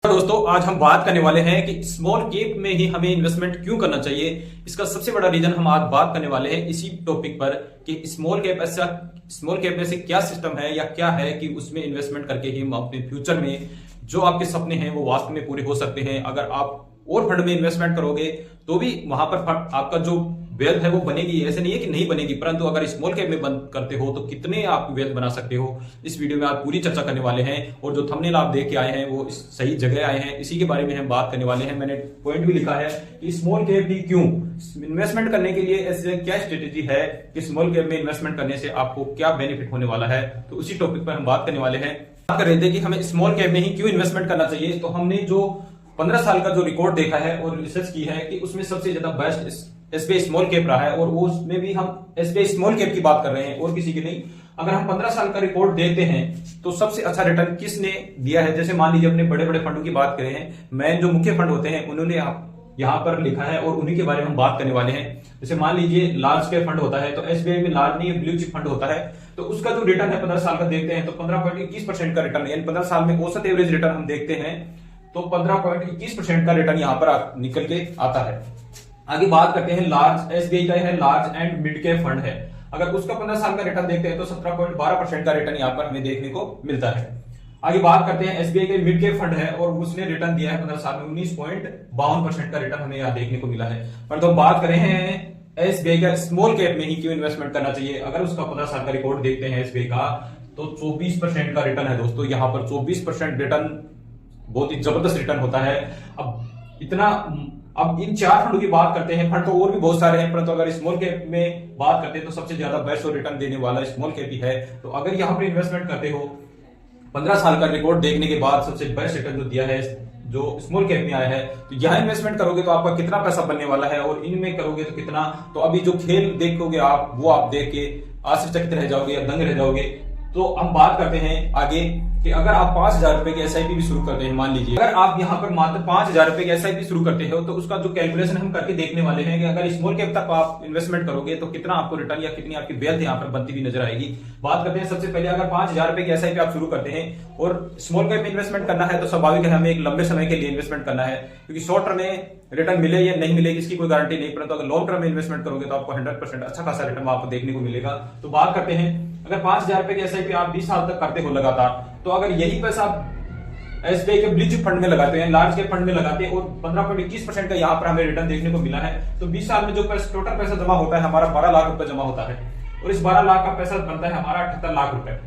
दोस्तों आज हम बात करने वाले हैं कि स्मॉल कैप में ही हमें इन्वेस्टमेंट क्यों करना चाहिए। इसका सबसे बड़ा रीजन हम आज बात करने वाले हैं इसी टॉपिक पर कि स्मॉल कैप में से क्या सिस्टम है या क्या है कि उसमें इन्वेस्टमेंट करके ही हम अपने फ्यूचर में जो आपके सपने हैं वो वास्तव में पूरे हो सकते हैं। अगर आप और फंड में इन्वेस्टमेंट करोगे तो भी वहां पर आपका जो वेल्थ है वो बनेगी, ऐसे नहीं है कि नहीं बनेगी, परंतु अगर स्मॉल कैप में बंद करते हो तो कितने आप वेल्थ बना सकते हो, इस वीडियो में आप पूरी चर्चा करने वाले हैं। और जो थंबनेल आप देख के आए हैं वो सही जगह आए हैं, इसी के बारे में हम बात करने वाले हैं। मैंने पॉइंट भी लिखा है कि स्मॉल कैप भी क्यों, इन्वेस्टमेंट करने के लिए ऐसे क्या स्ट्रेटेजी है कि स्मॉल कैप में इन्वेस्टमेंट करने से आपको क्या बेनिफिट होने वाला है, तो उसी टॉपिक पर हम बात करने वाले हैं। बात कर रहे थे कि हमें स्मॉल कैप में ही क्यों इन्वेस्टमेंट करना चाहिए, तो हमने जो 15 साल का जो रिकॉर्ड देखा है और रिसर्च की है कि उसमें सबसे ज्यादा बेस्ट एसबीआई स्मॉल कैप रहा है, और उसमें भी हम एसबीआई स्मॉल कैप की बात कर रहे हैं और किसी की नहीं। अगर हम 15 साल का रिकॉर्ड देखते हैं तो सबसे अच्छा रिटर्न किसने दिया है, जैसे मान लीजिए अपने बड़े बड़े फंडों की बात करें, मेन जो मुख्य फंड होते हैं उन्होंने यहाँ पर लिखा है और उन्हीं के बारे में हम बात करने वाले हैं। जैसे मान लीजिए लार्ज कैप फंड होता है, तो एसबीआई में लार्ज नहीं ब्लू चिप फंड होता है, तो उसका जो रिटर्न है 15 साल का देखते हैं तो 15.21% का रिटर्न, यानी 15 साल में औसत एवरेज रिटर्न हम देखते हैं तो 15.21% का रिटर्न यहाँ पर निकल के आता है। आगे बात करते हैं लार्ज, एसबीआई का है large and mid cap fund है, अगर उसका 15 साल का रिटर्न देखते हैं तो 17.12% का रिटर्न यहाँ पर हमें देखने को मिलता है। आगे बात करते हैं एसबीआई के मिड कैप फंड है और उसने रिटर्न दिया है 15 साल में 19.52% का रिटर्न हमें यहाँ देखने को मिला है। पर तो बात करें हैं एसबीआई का स्मॉल कैप में ही क्यों इन्वेस्टमेंट करना चाहिए, अगर उसका 15 साल का रिकॉर्ड देखते हैं एसबीआई का तो 24% का रिटर्न है दोस्तों। यहाँ पर 24% रिटर्न बहुत ही जबरदस्त रिटर्न होता है। अब इन चार फंडों की बात करते हैं, फंड तो और भी बहुत सारे हैं, परंतु अगर स्मॉल कैप में बात करते हैं तो सबसे ज्यादा बेस्ट और रिटर्न देने वाला स्मॉल कैप ही है। तो अगर यहाँ पर इन्वेस्टमेंट करते हो 15 साल का रिकॉर्ड देखने के बाद सबसे बेस्ट रिटर्न जो दिया है जो स्मॉल कैप में आया है, तो यहाँ इन्वेस्टमेंट करोगे तो आपका कितना पैसा बनने वाला है और इनमें करोगे तो कितना, तो अभी जो खेल देखोगे आप वो आप देख के आश्चर्यचकित रह जाओगे या दंग रह जाओगे। तो हम बात करते हैं आगे कि अगर आप 5,000 रुपए की एसआईपी भी शुरू करते हैं, मान लीजिए अगर आप यहाँ पर मात्र 5,000 रुपए की एसआईपी शुरू करते हो तो उसका जो कैलकुलेशन हम करके देखने वाले हैं कि अगर स्मॉल कैप तक आप इन्वेस्टमेंट करोगे तो कितना आपको रिटर्न या कितनी आपकी वेल्थ यहाँ पर बनती हुई नजर आएगी। बात करते हैं सबसे पहले, अगर 5,000 रुपए की एसआईपी आप शुरू करते हैं और स्मॉल कैप में इन्वेस्टमेंट करना है तो स्वाभाविक है हमें एक लंबे समय के लिए इन्वेस्टमेंट करना है, क्योंकि शॉर्ट टर्म में रिटर्न मिले या नहीं मिले इसकी कोई गारंटी नहीं, परंतु अगर लॉन्ग टर्म में इन्वेस्टमेंट करोगे तो आपको 100% अच्छा खासा रिटर्न आपको देखने को मिलेगा। तो बात करते हैं अगर 5,000 रुपए की एसआईपी आप 20 साल तक करते हो लगातार, तो अगर यही पैसा आप एसबीआई के ब्लू चिप फंड में लगाते हैं, लार्ज कैप फंड में लगाते हैं और 15.21% का यहाँ पर हमें रिटर्न देखने को मिला है, तो 20 साल में जो टोटल पैसा जमा होता है हमारा 12 लाख रुपए जमा होता है और इस 12 लाख का पैसा बनता है हमारा 78 लाख रुपए।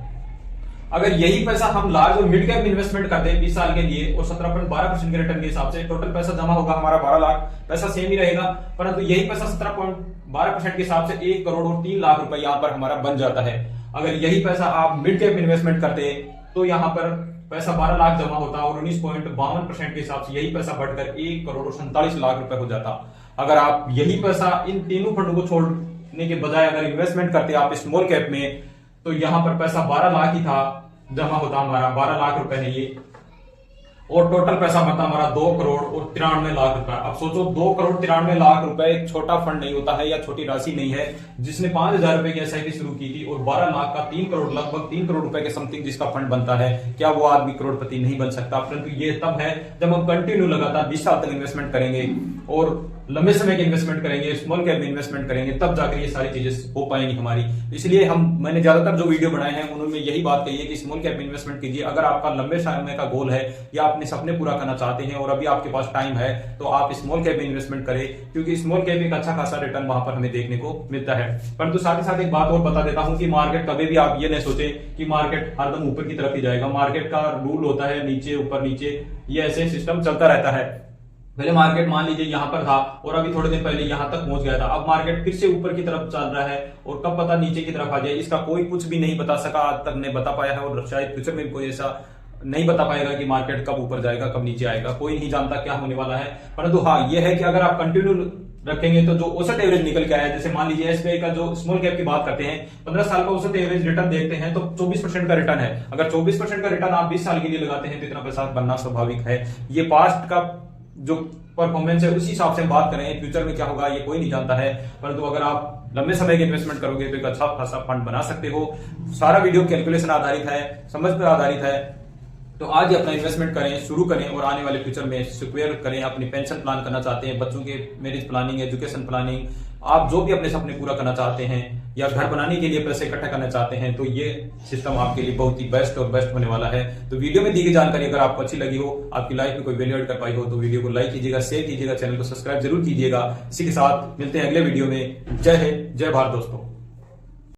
अगर यही पैसा हम लार्ज और मिड कैप में इन्वेस्टमेंट करते हैं 20 साल के लिए और 17.12% के रिटर्न के हिसाब से टोटल पैसा जमा होगा हमारा 12 लाख, पैसा सेम ही रहेगा, परंतु यही पैसा 17.12% के हिसाब से 1 करोड़ और 3 लाख रुपए यहाँ पर हमारा बन जाता है। अगर यही पैसा आप मिड कैप में इन्वेस्टमेंट करते तो यहाँ पर पैसा 12 लाख जमा होता और 19.52% के हिसाब से यही पैसा बढ़कर 1 करोड़ और 47 लाख रुपए हो जाता। अगर आप यही पैसा इन तीनों फंडों को छोड़ने के बजाय अगर इन्वेस्टमेंट करते आप स्मॉल कैप में, तो यहाँ पर पैसा 12 लाख ही था जमा होता हमारा, 12 लाख रुपए है ये, और टोटल पैसा बनता हमारा 2 करोड़ और 93 लाख रुपए। अब सोचो 2 करोड़ 93 लाख रुपए एक छोटा फंड नहीं होता है या छोटी राशि नहीं है, जिसने 5,000 रुपए की एसआईपी शुरू की थी और 12 लाख का 3 करोड़ लगभग 3 करोड़ रुपए के समथिंग जिसका फंड बनता है, क्या वो आदमी करोड़पति नहीं बन सकता? परंतु ये तब है जब हम कंटिन्यू लगातार 20 साल तक इन्वेस्टमेंट करेंगे और लंबे समय के इन्वेस्टमेंट करेंगे, स्मॉल कैप में इन्वेस्टमेंट करेंगे, तब जाकर ये सारी चीजें हो पाएंगी हमारी। इसलिए मैंने ज्यादातर जो वीडियो बनाए हैं उन्होंने यही बात कही है कि स्मॉल कैप में इन्वेस्टमेंट कीजिए। अगर आपका लंबे समय का गोल है या अपने सपने पूरा करना चाहते हैं और अभी आपके पास टाइम है तो आप स्मॉल कैप में इन्वेस्टमेंट करें, क्योंकि स्मॉल कैप एक अच्छा खासा रिटर्न वहां पर हमें देखने को मिलता है। परंतु साथ ही साथ एक बात और बता देता हूं कि मार्केट कभी भी आप ये नहीं सोचे कि मार्केट हरदम ऊपर की तरफ ही जाएगा। मार्केट का रूल होता है नीचे ऊपर नीचे, ये ऐसे सिस्टम चलता रहता है। पहले मार्केट मान लीजिए यहां पर था और अभी थोड़े दिन पहले यहां तक पहुंच गया था, अब मार्केट फिर से ऊपर की तरफ चल रहा है और कब पता नीचे की तरफ आ जाए इसका कोई कुछ भी नहीं बता सका, आज तक नहीं बता पाया है और शायद फ्यूचर में कोई ऐसा नहीं बता पाएगा कि मार्केट कब ऊपर जाएगा कब नीचे आएगा, कोई नहीं जानता क्या होने वाला है। परंतु हाँ ये है कि अगर आप कंटिन्यू रखेंगे तो जो औसत एवरेज निकल के आया है, जैसे मान लीजिए एसबीआई का जो स्मॉल कैप की बात करते हैं 15 साल का औसत एवरेज रिटर्न देखते हैं तो 24% का रिटर्न है। अगर 24% का रिटर्न आप 20 साल के लिए लगाते हैं तो इतना पैसा बनना स्वाभाविक है। ये पास्ट का जो परफॉर्मेंस है उसी हिसाब से हम बात करें, फ्यूचर में क्या होगा ये कोई नहीं जानता है, परंतु अगर आप लंबे समय की इन्वेस्टमेंट करोगे तो एक अच्छा खासा फंड बना सकते हो। सारा वीडियो कैलकुलेशन आधारित है, समझ पर आधारित है। तो आज ही अपना इन्वेस्टमेंट करें, शुरू करें और आने वाले फ्यूचर में सिक्योर करें। अपनी पेंशन प्लान करना चाहते हैं, बच्चों के मैरिज प्लानिंग, एजुकेशन प्लानिंग, आप जो भी अपने सपने पूरा करना चाहते हैं या घर बनाने के लिए पैसे इकट्ठा करना चाहते हैं, तो ये सिस्टम आपके लिए बहुत ही बेस्ट और बेस्ट होने वाला है। तो वीडियो में दी गई जानकारी अगर आपको अच्छी लगी हो, आपकी लाइफ में कोई वैल्यू ऐड कर पाई हो, तो वीडियो को लाइक कीजिएगा, शेयर कीजिएगा, चैनल को सब्सक्राइब जरूर कीजिएगा। इसी के साथ मिलते हैं अगले वीडियो में। जय हिंद, जय भारत दोस्तों।